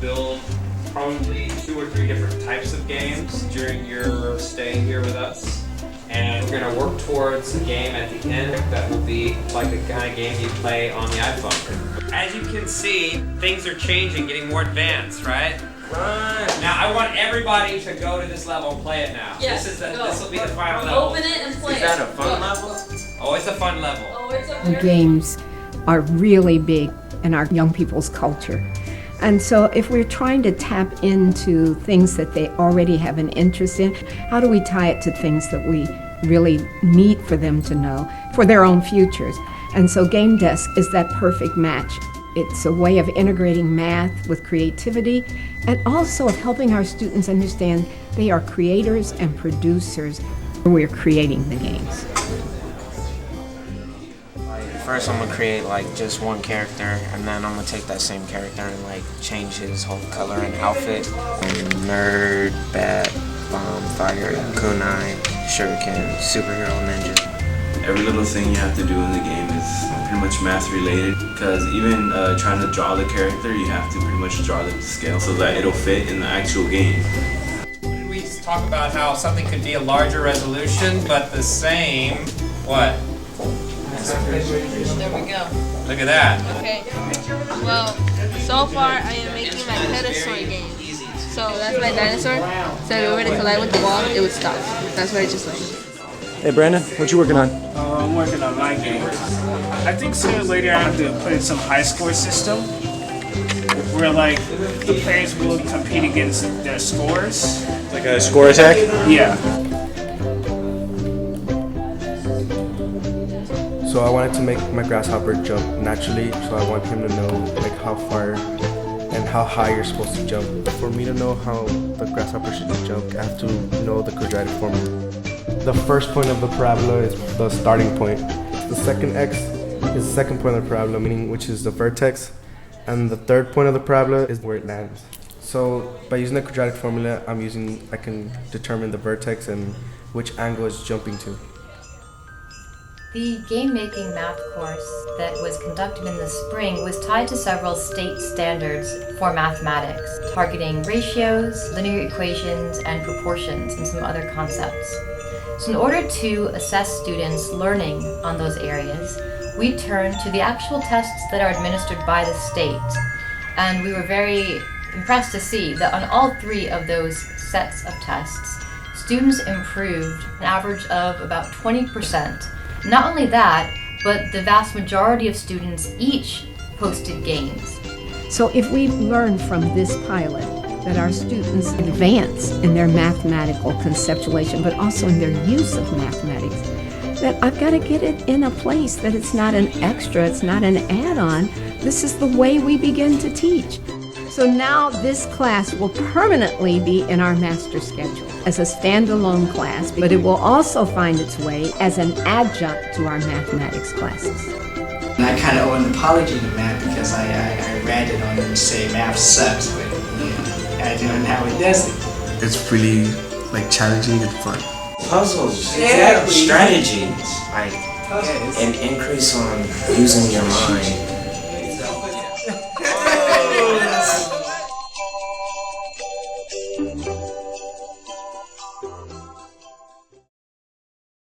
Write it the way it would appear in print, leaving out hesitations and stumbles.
build probably 2 or 3 different types of games during your stay here with us. And we're going to work towards a game at the end that will be like the kind of game you play on the iPhone. As you can see, things are changing, getting more advanced, right? Now I want everybody to go to this level and play it now. Yes, this will be the final level. Open it and play it. Is that a fun level? Oh, it's a fun level. Oh, it's a Games are really big in our young people's culture. And so if we're trying to tap into things that they already have an interest in, how do we tie it to things that we really need for them to know for their own futures? And so GameDesk is that perfect match. It's a way of integrating math with creativity and also of helping our students understand they are creators and producers. We're creating the games. First I'm gonna create like just one character, and then I'm gonna take that same character and like change his whole color and outfit. Nerd, bat, bomb, fire, kunai, shuriken, superhero, ninja. Every little thing you have to do in the game is pretty much math related, because even trying to draw the character, you have to pretty much draw the scale so that it'll fit in the actual game. Did we talk about how something could be a larger resolution but the same, what? There we go. Look at that. Okay. Well, so far I am making my dinosaur game. So that's my dinosaur. So if we were to collide with the wall, it would stop. That's what I just learned. Hey Brandon, what you working on? I'm working on my game. I think sooner or later I have to put in some high score system where like the players will compete against their scores. Like a score attack? Yeah. So I wanted to make my grasshopper jump naturally, so I want him to know like how far and how high you're supposed to jump. For me to know how the grasshopper should jump, I have to know the quadratic formula. The first point of the parabola is the starting point. The second x is the second point of the parabola, meaning which is the vertex, and the third point of the parabola is where it lands. So by using the quadratic formula, I can determine the vertex and which angle it's jumping to. The game-making math course that was conducted in the spring was tied to several state standards for mathematics, targeting ratios, linear equations, and proportions, and some other concepts. So in order to assess students' learning on those areas, we turned to the actual tests that are administered by the state. And we were very impressed to see that on all 3 of those sets of tests, students improved an average of about 20%. Not only that, but the vast majority of students each posted games. So if we learn from this pilot that our students advance in their mathematical conceptualization, but also in their use of mathematics, that I've got to get it in a place that it's not an extra, it's not an add-on. This is the way we begin to teach. So now this class will permanently be in our master schedule as a standalone class, but it will also find its way as an adjunct to our mathematics classes. And I kind of owe an apology to Matt because I ranted on him to say math sucks, but I don't know how he does it. It's really like challenging and fun. Puzzles, Exactly. strategies, like an increase on using your mind.